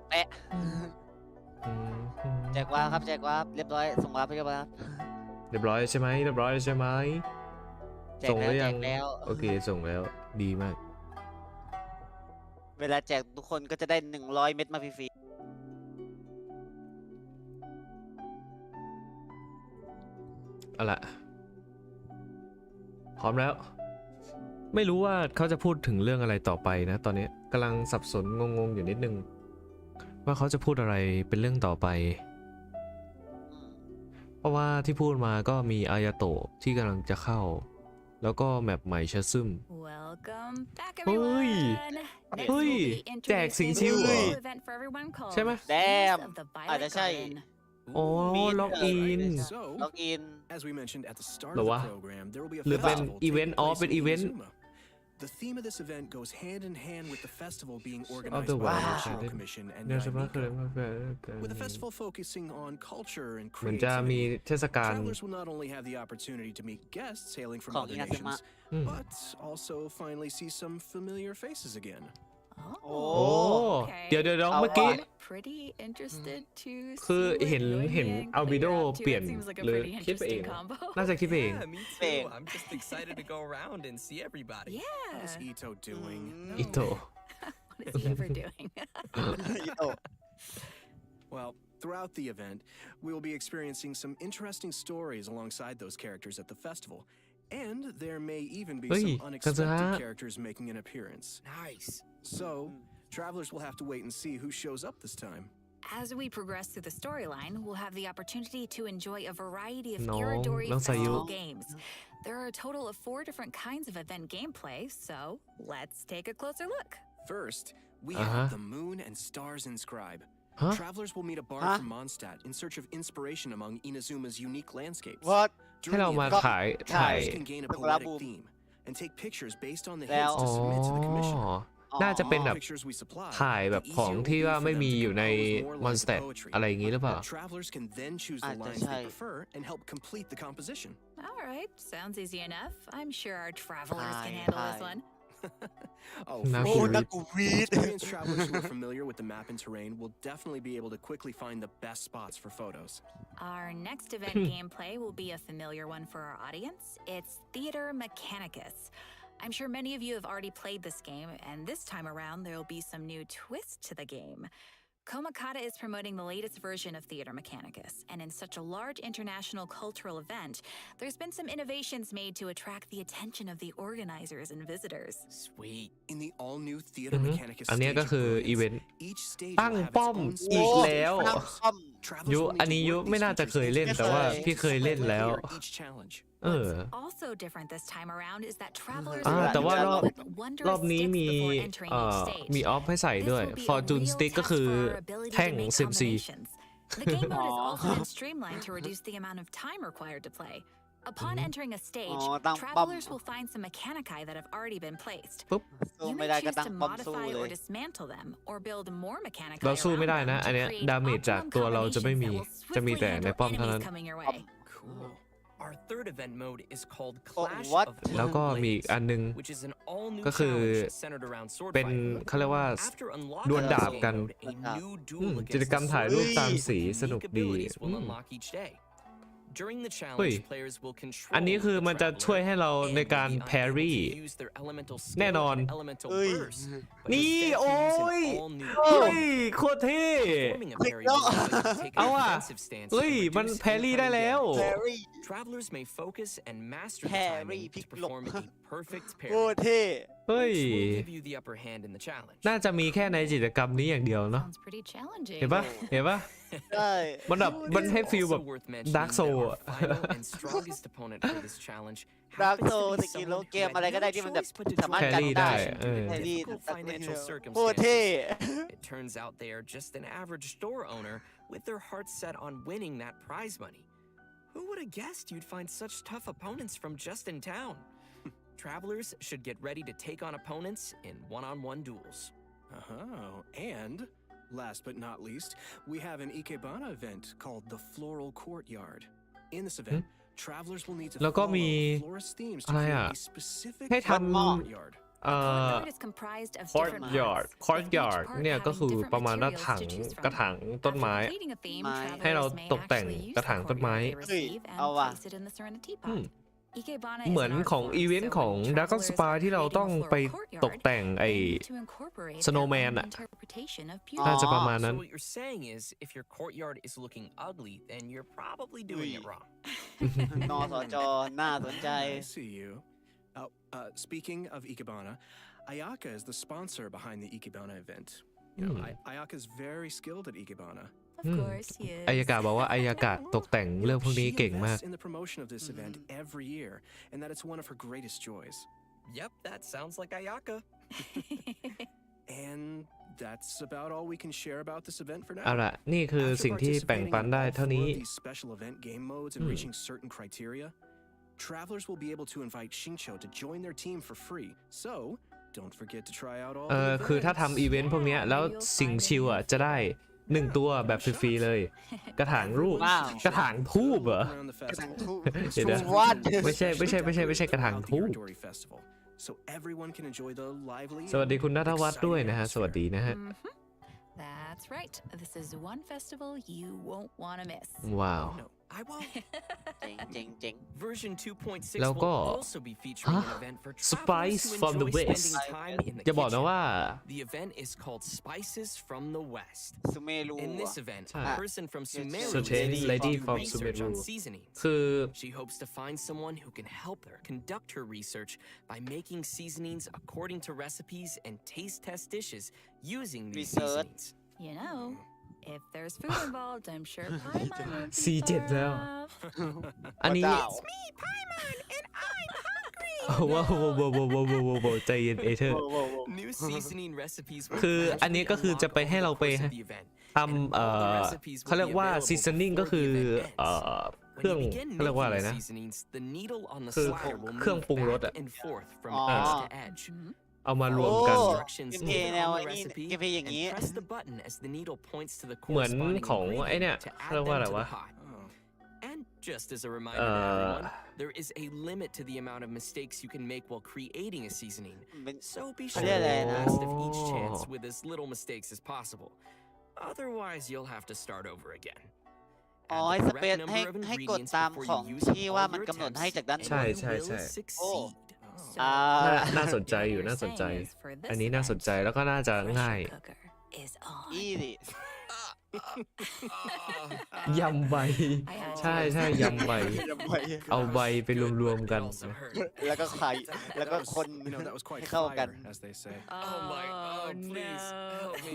แปะแจกวาร์ปครับแจกวาร์ปเรียบร้อยส่งวาร์ปไปเรียบร้อยครับ เรียบร้อยใช่ไหมเรียบร้อยใช่ไหม แจก ส่ง แล้ว หรือ แจ ยัง กแล้ว โอเคส่งแล้วดีมาก เวลาแจกทุกคนก็จะได้100 เม็ดมาฟรี เอาล่ะพร้อมแล้ว ไม่รู้ว่าเขาจะพูดถึงเรื่องอะไรต่อไปนะ ตอนนี้กำลังสับสนงงๆอยู่นิดนึง ว่าเขาจะพูดอะไรเป็นเรื่องต่อไป เพราะว่าที่พูดมาก็มีอายาโตะที่กำลังจะเข้า แล้วก็แมปใหม่ชะซึม Welcome back, Oi. everyone. Next, Oi. we'll be Jack, introducing sing a chill. new event for everyone called ใช่ไหม Damn. Feast of the อาจจะ Violet ใช่ Garden. โอ้ล็อกอิน So, ล็อกอิน as we mentioned at the start หร of อ the วะ program, there will be a หรือเป็น festival อีเวนต์ taking อ๋อ place เป็น in อีเวนต์ Inazuma. The theme of this event goes hand in hand with the festival being of organized the by the Violet National Garden Commission and เนี่ยใช่ไหม Yaimiko. With the festival focusing on culture and เหมือนจะมี creativity, เทศกาล travelers will not only have the opportunity to meet guests hailing fromของ other อินาซึมะ nations, but also finally see some familiar faces again. โอ้ โอ้ Okay. เดี๋ยวเอา เมื่อกี้ ว่ะ Pretty interested to คือ see what เห็น you're เห็น doing. อัลบิโด Yeah, too, เปลี่ยน that seems like a หรือ pretty คิดไปเอง interesting combo. น่าจะคิดไปเอง Yeah, me too. Same. I'm just excited to go around and see everybody. How's Yeah. Ito doing? อิโตะ What is he ever doing? อิโตะ Well, throughout the event, we will be experiencing some interesting stories alongside those characters at the festival. And there may even be Ui, some unexpected Kazuha. characters making an appearance. Nice. So, travelers will have to wait and see who shows up this time. As we progress through the storyline, we'll have the opportunity to enjoy a variety of น้อง Iridori น้องสายุ festival games. There are a total of 4 different kinds of event gameplay, so let's take a closer look. First, we Uh-huh. have the moon and stars inscribe. Huh? Travelers will meet a bard Huh? from Mondstadt in search of inspiration among Inazuma's unique landscapes. What ให้ During เรา the มา event, ถ่าย travelers can gain a Pagkula poetic boom. theme and take pictures based on the Well- hints to submit to the อ๋ commission. อ น่าจะเป็นแบบ Pictures we supply, ถ่ายแบบ the ของ easier it ที่ will be ว่า for ไม่ them มี to อยู่ใน compose more มอน lines สเต of ท poetry. อะไรอย่างนี้หรือเปล่า Travelers can then choose the Ah, lines they that's prefer and help complete the composition. All right, sounds easy enough. I'm sure our travelers can Hi, handle this hi. one. Oh, Not for good. sure. Experienced travelers who are familiar with the map and terrain will definitely be able to quickly find the best spots for photos. Our next event gameplay will be a familiar one for our audience. It's Theater Mechanicus. I'm sure many of you have already played this game, and this time around there will be some new twist to the game. Komakata is promoting the latest version of Theater Mechanicus, and in such a large international cultural event, there's been some innovations made to attract the attention of the organizers and visitors. Sweet. In the all-new Theater อือฮึ Mechanicus อันเนี้ย stage ก็ of คือ brilliance, อีเวนต์ each stage ตั้ง will have ป้อ its ม own อีก special แล้ว ตั้ง features. ป้อม Travelers ยุ will need อัน to นี้ work ยุ these ไม่น่าจะ features เคย into เล่น each แต่ว่า challenge พี่เคยเล่น slightly แล้ว for each challenge. เออ What's also different this time around is that travelers อ่า will แต่ว่ารอบ with wondrous รอบนี้ sticks มี before entering each stage. มีออฟให้ใส่ด้วย This will be a Fortune real Stick ก็ test คือ for our ability แท่ง to make เซมซี combinations. The game mode has also been streamlined to reduce the amount of time required to play. Upon entering a stage, ตั้งป้อม travelers will find some mechanici that have already been placed. ปุ๊บ สู้ You ไม่ may ได้ก็ choose ตั้ง to ป้อมสู้ modify เล or ย dismantle them, or build more mechanici เราสู้ไม่ around ได้ them นะ อัน to เนี้ย create ดาเมจจาก optimum ตัวเราจะไม่มี combinations that will จะมี swiftly แต่ใน handle ป้อมเท่า enemies นั้น coming your way. Cool. Our third event mode is called Clash what? of the แล้วก็ Moon มีอีก Blades, อันนึง which is an all-new ก็คือ challenge centered around sword เป็น fighting. เขาเรียกว่า After ด unlocking วล this ดาบ game กัน mode, a new อืม duel กิจ against กรรม the ถ่ายรูป sword ตามสี with สนุก unique ดี abilities อื will ม unlock each day. During the เฮ้ย challenge, players will control อันนี้คือ the มันจะช่วย traveler ให้เรา and ใน will การ be unable แพรี่ to use their elemental แน่ skill นอน and elemental เอ้ย burst, but นี่ instead โอ้ use ย an all-new เฮ้ยโคตรเท่ Performing a parry will allow you to take เอา an อ่ะ offensive stance เฮ้ย to มัน reduce แพรี่ได้ incoming แล้ว แพ damage. รี่ Travelers may focus and master the Parry, timing to พลิกหลบ perform a perfect โค parry, ตรเท่ เฮ้ย which will give you the upper hand in the challenge. น่าจะมีแค่ในกิจกรรมนี้อย่างเดียวเนาะ Sounds pretty challenging. เห็นปะเห็นปะ ใช่ มันแบบมันให้ It's ฟีลแบบ also worth mentioning Dark that Soul our อะ final and strongest opponent for this challenge ดาร์ก happens โซ to ส be กิลโล someone เก who ม had อะไรก็ได้ no ที่มันแบบ choice but to สามารถ แค กัน รี่ ได้ ได้เออ แครี่ difficult financial โคตรเท่ It turns out they are just an average store owner with their hearts set on winning that prize money. Who would have guessed you'd find such tough opponents from just in town? Travelers should get ready to take on opponents in one-on-one duels. Oh, and last but not least, we have an Ikebana event called the Floral Courtyard. In this event, travelers will need to แล้วก็ follow มี florist themes to อะไร create อ่ะ a specific ให้ท courtyard. ำCourtyard is comprised of different courtyard parts, courtyard with each part เนี่ยก็ having คือ different ประมาณว่า materials ถัง to choose from. กระถางต้น After ไม้ completing a theme, ให้เรา travelers may ตกแต่ง actually use กระถาง the ต้นไม้ courtyard they receive and เอาว่ะ place it in the Serenity อืม pot. Ikebana เหมื is อน an art ของ form, อีเวนต์ so ของ when Dragon travelers Spa are ที่เรา creating ต้อง a ไป floral ตกแต่ง courtyard, ไอ้ they need to incorporate their Snowman own อะ interpretation of น่า beauty. จะประมาณ So นั้น what you're saying is, if your courtyard is looking ugly, then you're probably doing it wrong. นอสจน่าสนใจ I see you. Speaking of Ikebana, Ayaka is the sponsor behind the Ikebana event. You know, Ayaka is very skilled at Ikebana. Of course, he is. อายากาบอกว่าอายากาตกแต่งเรื่องพวกนี้ She เก่งมาก invests in the promotion of this event every year, and that it's one of her greatest joys. Yep, that sounds like Ayaka. And that's about all we can share about this event for เอา now. ล่ะ นี่คือ After สิ่งที่แบ่ง participating ปัน in ได้ all เท่า four นี้ of these special event game modes and reaching certain criteria, travelers will be able to invite Shincho to join their team for free. So, don't forget to try out all คือ the ถ้า events. ทำอีเวนต์พวกเนี้ยแล้วสิ่งชิวอ่ะจะได้1ตัวแบบฟรีๆเลย กระถางรูป ว้าว กระถางทูบเหรอ Around the กระถาง festival. ทูบ เดี๋ยวนะ วัด ไม่ใช่กระถาง Throughout the ทูบ Iridori Festival. so everyone can enjoy the lively สวัสดีคุณณัฐวัฒน์ exciting ด้วยนะฮะ สวัส atmosphere. ดีนะฮะ That's right. This is one festival you won't want to miss. ว้าว No, I won't. เจ๋ง Version 2.6 แล้วก็ will also be featuring an event for travelers Spice who from the enjoy West spending time in the จะบอกนะ kitchen. ว่า The event is called Spices from the West. ซูเมรู In this event, a person from Sumeru Certain is lady to do from research on Sumeru. seasonings. คือ She hopes to find someone who can help her conduct her research by making seasonings according to recipes and taste test dishes using these Research. seasonings. You know, if there's food involved, I'm sure Paimon won't be C7 far แล้ว off. อันนี้ พระเจ้า ว้าวใจเย็นเอเธอร์ New seasoning recipes will คืออันนี้ก็คือจะไปให้เราไป unlock over the course of the event. ทำเขาเรียกว่า seasoning ก็คือเครื่อง When you begin เขาเรียกว่าอะไร making นะ the seasonings, the needle on the คือ slider will เครื่อง move ปรุงรส back อะ and forth from อ๋อ edge to edge. เอามารวมกัน โอ้ Instructions เกมเพลย์ given แนว on ไอ้ the นี่ recipe เกมเพลย์อย่าง and นี้ press the button as the needle points to the เหมือน corresponding ของไอ้เนี่ย ingredient to เขาเรีย add กว่า them อะไร to วะ the pot. And just as a reminder to everyone, there is a limit to the amount of mistakes you can make while creating a seasoning. เป็น So be เขา sure เรียก to อะไร make นะ the best of each chance with as little mistakes as possible. Otherwise, you'll have to start over again. อ๋อ Add ให้ the ส correct เปซ number ให้ of ให้กด ingredients ตาม before ของ you use ที่ up ว่า all มัน your กำหนด attempts, ให้จากด้าน and บ ใช่ น you ใช่ will ใช่ succeed. So, อ่า น่าสนใจ what อยู่ you're น่าสนใจ saying is for this อันนี้น่าสน event, ใจแล้วก็น่าจะง่าย pressure cooker is on. อีดิ ยำใบ I had ใช่ to. ใช่ยำใบ เอาใบไปรวมๆกัน It also hurt. แล้วก็ไข่แล้วก็ That was, คน that was quite ให้เข้ากัน fire, as they say. Oh my, oh please, help me.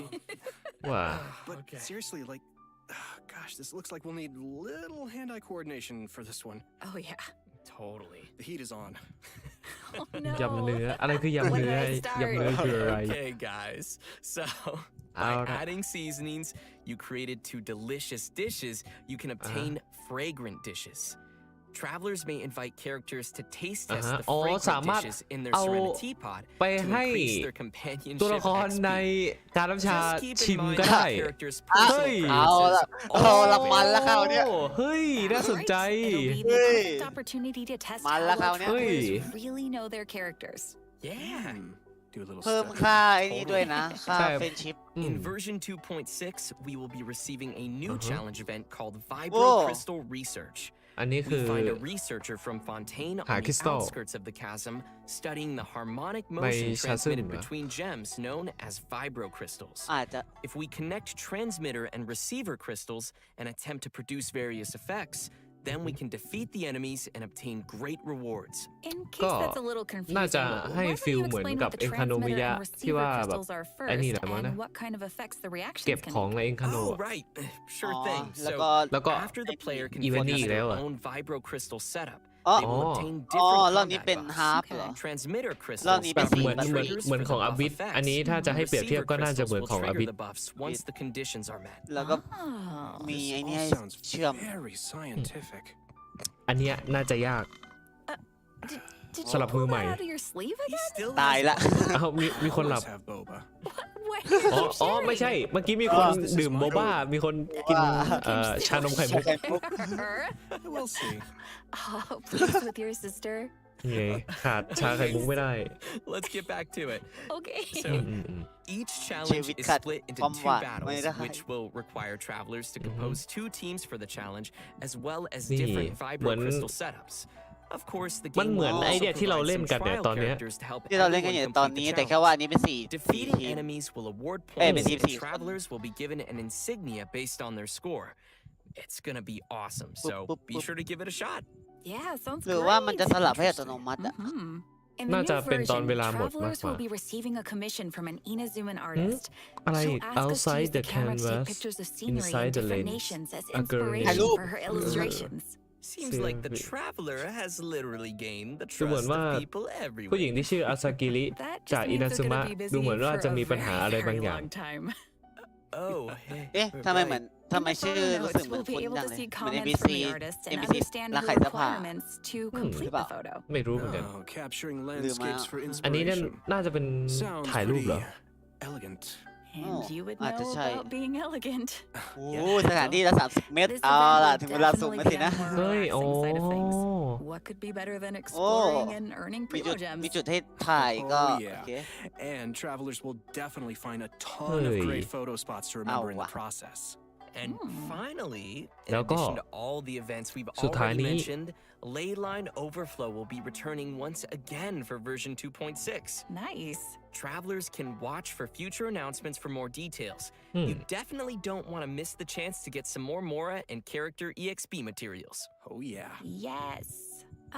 ว่า But Okay. seriously, like, gosh, this looks like we'll need little hand-eye coordination for this one. Oh yeah. Totally. The heat is on. Oh no. ยำเนื้อ อะไรคือยำ When เนื้อ did I start? ยำเนื้อคืออะไร Okay, guys. So, by Alright. adding seasonings you created to delicious dishes, you can obtain fragrant dishes. Travelers may invite characters to taste test the อ๋อ fragrant สามารถ dishes in their เอา Serenity Pod ไป to ให้ increase their ตัว companionship ละครใน XP. การน้ำชา Just keep ชิ in ม mind ก็ the ได้ character's เฮ้ย เอา personal ละ preferences เอาละมันละคราวเนี้ย โอ้เฮ้ย น่าสนใจ It'll be the Hey. perfect opportunity to test Mal how la well cao niya. travelers Hey. really know their characters. Yeah. Do a little เพิ่ม study. ค่าไอ้นี่ด้วยนะ ค่า ใช่ เฟรนชิพ อืม In version 2.6, we will be receiving a new challenge event called Vibro Whoa. Crystal Research. อันนี้คื We อ find a researcher from Fontaine หา on คริ the สตัล outskirts of the chasm, studying the harmonic ไม่ motion ชาซึม transmitted เหรอ between gems known as vibro crystals. อาจจะ If we connect transmitter and receiver crystals and attempt to produce various effects, then we can defeat the enemies and obtain great rewards. In ก็ case that's a little น่า confusing, จะให้ why don't ฟิล you เหมือน explain กับ what the เอ็นคาโนมิ transmitter ยะ and ที่ receiver ว่าแบบ crystals are ไอ้ first, นี่แหละมั้งนะ and what kind of effects the เก็บ reactions ของ can ใน be. เอ็นคาโน Oh, right. Sure Aw, thing. แล้ว So, ก็ แล้วก็ after the player can Event focus อีกแล้ว their อะ own vibro crystal setup, Oh. they will obtain อ๋อ different รอบนี้ combat เป็น buffs. ฮาร์ปเหรอ Transmitter รอบ crystals นี้ แบ เป็น บ สี เหมือน บัต เหมือน triggers เหมือน for ของ the อ buff บิส effects. อันนี้ถ้าจะให้เปรียบเทียบ Receiver ก็น่าจะเหมือน crystals ของ will อบิ trigger ส the buffs once the conditions are met. แล้วก็ Oh. มีไอ้ This นี่ all ให้ sounds เชื่อม very scientific. อันเนี้ยน่าจะยาก Did สำหรับ you มือ pull ใหม่ that out of your sleeve He again? still ตาย has ละ เอามีคนหลับ Let's have boba. Wait, อ๋อไม่ใช่ เมื่อกี้มีคนดื่มโบบ้า มีคนกินชานมไข่มุก We'll see. Oh, please with your sister. ไงขาดชาไข่มุกไม่ได้ Let's get back to it. Okay. So, อืม each challenge Chewy is cut. split into Pom two wat. battles, May dahay. which will require travelers to compose two teams for the challenge, as well as นี่ different เหมือน vibro crystal setups. Of course, the มัน game เหมือน will ไอ also เดียที่เรา provide เล่น some กันเนี่ย trial ตอนเนี้ย characters to help ที่เราเล่นกัน everyone อยู่ตอน complete นี้ the แต่แค่ว่าอัน challenge. นี้เป็นสี่ Defeating ทีม enemies will award Eh, points, team. and travelers will be given an insignia based on their score. It's gonna be awesome, so boop, be boop. sure to give it a shot. Yeah, sounds หรือว่ามัน great. จะสลับให้อัตโนมัติอะ In the น่า new จะเป็นตอน version, เวลาหมดมาก travelers กว่า will be receiving a commission from an Inazuman artist. อะไร She'll ask us to outside use the the camera to take canvas pictures of scenery inside in the different lens nations as a girl inspiration named- for her illustrations. Seems like the Seriously. traveler has literally gained the ดูเหมือน trust ว่า of people ผู้หญิง everywhere. ที่ชื่ออาซากิริ That จาก just อินา means ซึ they're มะ gonna be ดู busy เหมือนว่า for จะ a มีปัญหาอะไร very, บาง very อย่าง long time. Oh, เอ๊ะ ทำไมเหมือนทำไม In the ชื่อ photo รู้สึก notes, เหมือน we'll คุ้ be น able จัง to เลย see เหมือน comments from NBC the artist and NBC understand รัก the ใครเสื้อผ้า requirements to complete the photo. ไม่รู้เหมือนกัน Oh, capturing landscapes for อันนี้เนี่ย inspiration. น่าจะเป็น Sounds ถ่ายรูปเหรอ pretty elegant. And you would อาจจะ know ใช่ about being elegant. โอ้สถานที่ละ30 เมตร This เอา event ล่ะ will ถึงเวลาสุ่ม definitely แล้วสิ be นะ on the more เฮ้ย โอ้ relaxing side of things. What could be better than exploring and earning มีจุ primo ด มี gems? จุดให้ถ่ายก็ Oh, โอ yeah. เค And travelers will definitely find a ton of Hey. great photo spots to remember in the wow. process. And finally, in แล้วก็ addition to all the events we've สุดท้าย already นี้ mentioned, Leyline Overflow will be returning once again for version 2.6. Nice. Travelers can watch for future announcements for more details. You definitely don't want to miss the chance to get some more Mora and character EXP materials. Oh, yeah. Yes.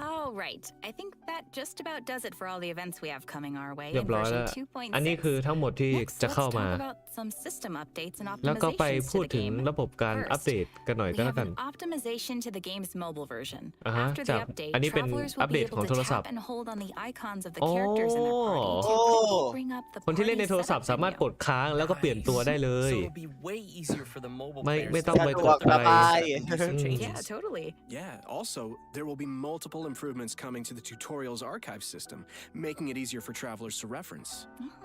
All right. I think that just about does it for all the events we have coming our way เรีย in บร้อย version แล้ว 2.6. อันนี้คือทั้งหมดที่ Next, จะ let's เข้า talk มา about some system updates and แล้วก็ไป optimizations พู to ด the ถึง game. ระบบการ First, อัปเดตกันหน่อย We ก็แล้ have วกัน an optimization to the game's mobile version. อ่าฮะ After จา the ก update, อันนี้เป็น travelers อั will ปเด be ตของ able โท to รศัพ tap ท์ and hold on the icons of the โอ้ characters in their party to โอ้ quickly bring up the คนที่เล่นใน party โทรศัพท์ setup สามารถก menu. ดค้างแล้วก็เปลี่ยนตัวได้เลย So it'll be way easier for the mobile ไม่ players ไม่ to ต้องไป สะด ก ว ด ก อะไร สบาย do some changes. Yeah, totally. Yeah, also, there will be multiple improvements coming to the tutorials archive system, making it easier for travelers to reference.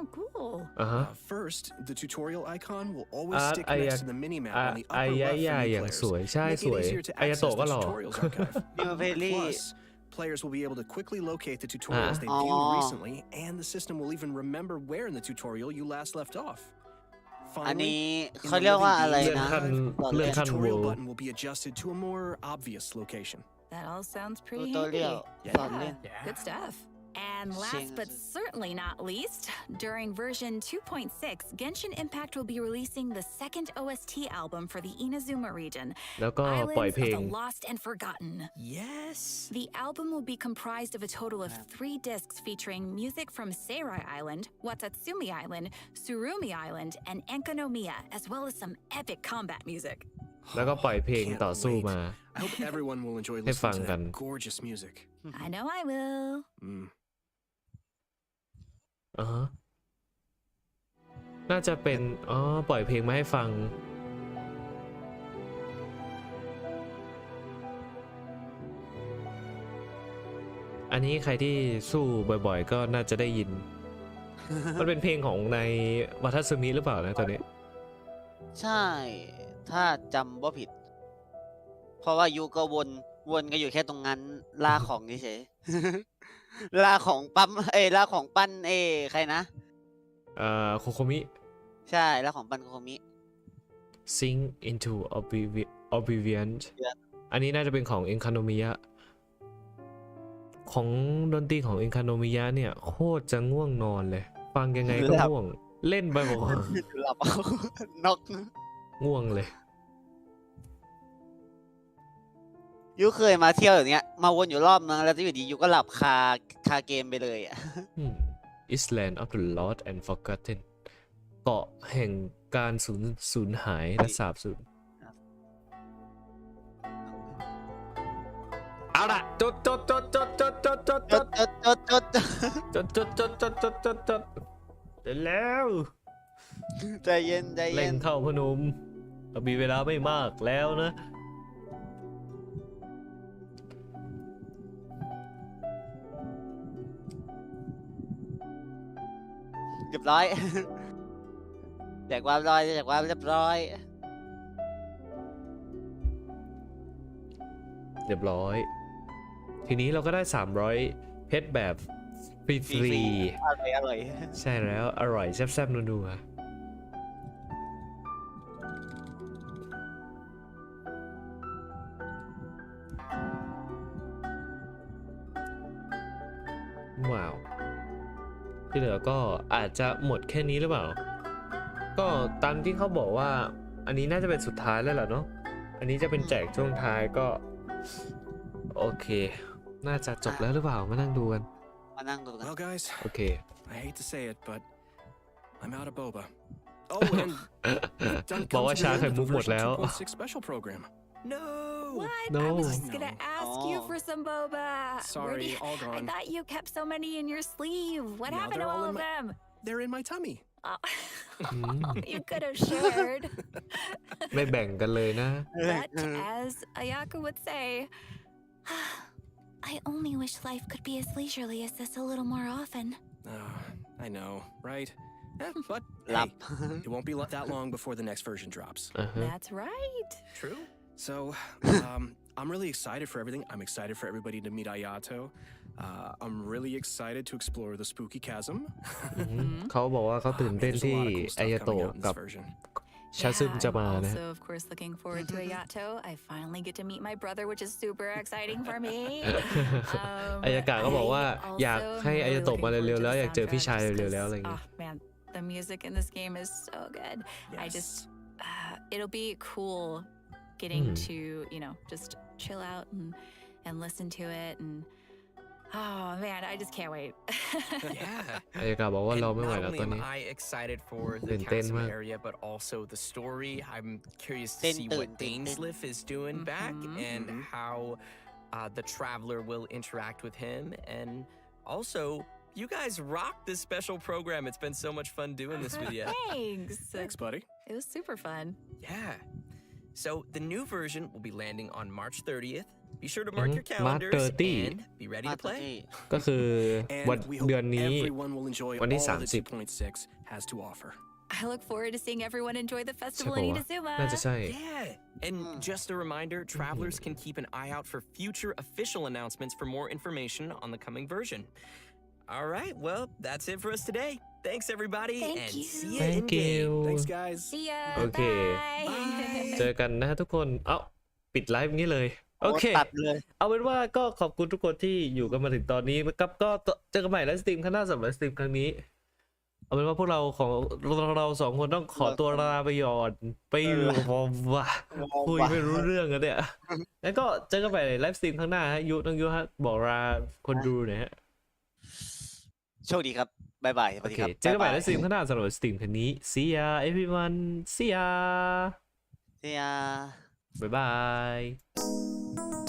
Oh, cool. อ่าฮะ First, the tutorial icon will always อ่า stick อายะ next to the minimap อ่า on the อา upper ยะ left ยา for new อย่าง players, สวยใช่ส making วย it easier to อายะ access โตะก็ the หล่อ tutorials archive. New Valley. Plus, players will be able to quickly locate the tutorials they viewed Oh. recently, and the system will even remember where in the tutorial you last left off. อัน Finally, นี้ in เขา the เรียกว่า living อะไร beings นะ เลื่อนขั้น the tutorial world button will be adjusted to a more obvious location. That all sounds pretty ทูตอเรียล handy. สอนเล่น Good stuff. And last but certainly not least, during version 2.6, Genshin Impact will be releasing the second OST album for the Inazuma region, แล้วก็ปล่อย Islands เพล of ง the Lost and Forgotten. Yes. The album will be comprised of a total of 3 discs featuring music from Seirai Island, Watatsumi Island, Surumi Island, and Enkanomiya, as well as some epic combat music. แล้วก็ปล่อยเพลง Can't ต่อสู้ wait. มา I hope everyone will enjoy ให้ฟัง listening to กัน that gorgeous music. I know I will. อ่าฮะน่าจะเป็นอ๋อปล่อยเพลงมาให้ฟัง อันนี้ใครที่สู้บ่อยๆ ก็น่าจะได้ยิน มันเป็นเพลงของในวัตสึมิหรือเปล่านะตอนนี้ ใช่ ถ้าจำว่าผิด เพราะว่ายูก็วนกันอยู่แค่ตรงนั้นล่าของเฉยๆ ล่าของปั๊มล่าของปั้นใครนะ โคโคมิ ใช่ล่าของปั้นโคมิ Sing into Oblivion อันนี้น่าจะเป็นของเอ็นคาโนมิยะของดนตรีของเอ็นคาโนมิยะเนี่ยโคตรจะง่วงนอนเลย ฟังยังไงก็ง่วง เล่นไปบอกว่า หลับเอานก ง่วงเลย ยูเคยมาเที่ยวอย่างเนี้ย มาวนอยู่รอบนึงแล้วอยู่ดียูก็หลับคาเกมไปเลยอ่ะ Island of the Lost and Forgotten เกาะแห่งการสูญหายและสาบสูญเอาล่ะจดเดี๋ยวแล้ว ใจเย็นใจเย็ เร่ง น เข้าพนมเรามีเวลาไม่มากแล้วนะ เรียบร้อยแจกความร้อยแจกความเรียบร้อย เรียบร้อย ทีนี้เราก็ได้ 300 เพชรแบบฟรี อร่อย ๆใช่แล้วอร่อยแซ่บๆนัวๆว้าว ที่เหลือก็อาจจะหมดแค่นี้หรือเปล่า ก็ตามที่เขาบอกว่าอันนี้น่าจะเป็นสุดท้ายแล้วล่ะเนาะอันนี้จะเป็นแจกช่วงท้ายก็โอเค น่าจะจบแล้วหรือเปล่ามานั่งดูกัน มานั่งดูกัน Well, guys, โอเค I hate to say it, but I'm out of boba. Oh, and done บอก come ว่า to ชา the ไข่ end of มุ the กหมด version แล้ว 2.6 special program. No. What? No. I was just gonna ask you Oh. for some boba. Sorry, all I gone. thought you kept so many in your sleeve. What No, happened to they're all all in of them? They're in my tummy. Oh. อืม You could have shared. ไม่แบ่งกันเลยนะ But as Ayaka would say, I only wish life could be as leisurely as this a little more often. I know, right? But Lap. hey, it won't be that long before the next version drops. That's right. True. So, I'm really excited for everything. I'm excited for everybody to meet Ayato. I'm really excited to explore the spooky chasm. เขาบอกว่าเขาตื่น Man, เต้น there's a ที่ lot of cool อาย stuff โตะ coming out in กั this บ version. ชาซึมจะมา I'm นะ also, of course, looking forward to Ayato. I finally get to meet my brother, which is super exciting for me. อายากะก็บอกว่า I อยาก also ให้ am อาย really โตะมา looking เร็ว forward ๆ to แล้ว the อยากเจอพี่ชาย soundtrack เร็ว just ๆแล้วอะไร 'cause, อย่างงี้ oh man, the music in this game is so good. I Yes. just, it'll be cool getting Hmm. to, just chill out and listen to it. And oh man, I just can't wait. Yeah. อายากะบอกว่า And เราไม่ไหว not แล้ว only ตอน am นี้ I excited for the ตื่นเต้น chasm มาก area, but also the story. I'm curious to Tin see tường, what tin tin. Dainsliff is doing back and how the traveler will interact with him. And also, you guys rocked this special program. It's been so much fun doing this with you. Thanks. Thanks, buddy. It was super fun. Yeah. So the new version will be landing on March 30th. Be sure to mark your March calendars 30. and be ready to play. ก็คือวัน And we hope เดือนนี้ everyone will enjoy วันที่ all that 30 2.6 has to offer. I look forward to seeing everyone enjoy the ใช่ festival ปะ in วะ Inazuma. น่าจะใช่ Yeah. And just a reminder, travelers can keep an eye out for future official announcements for more information on the coming version. All right, well, that's it for us today. Thanks, everybody, Thank and you. see you Thank in game. you Thanks, guys. See ya. Okay. Bye. เจอกันนะฮะทุกคน เอ้า ปิดไลฟ์งี้เลย โอเค ตัดเลย เอาเป็นว่าก็ขอบคุณทุกคนที่อยู่กันมาถึงตอนนี้นะครับก็เจอกันใหม่ไลฟ์สตรีมข้างหน้าสำหรับไลฟ์สตรีมครั้งนี้ เอาเป็นว่าพวกเราสองคนต้องขอตัวลาไปก่อนไปอยู่ว่าคุยไม่รู้เรื่องกันเนี่ยแล้วก็เจอกันใหม่ในไลฟ์สตรีมข้างหน้าฮะน้องยุฮะบอกลาคนดูหน่อยฮะ โชคดีครับ บ๊ายบายส โอ วัสดี เค ครับ เจอกันใหม่ใน บ๊ายบาย สตรีมข้างหน้าสำหรับสตรีมครั้งนี้ see ya everyone see ya See ya บ๊ายบาย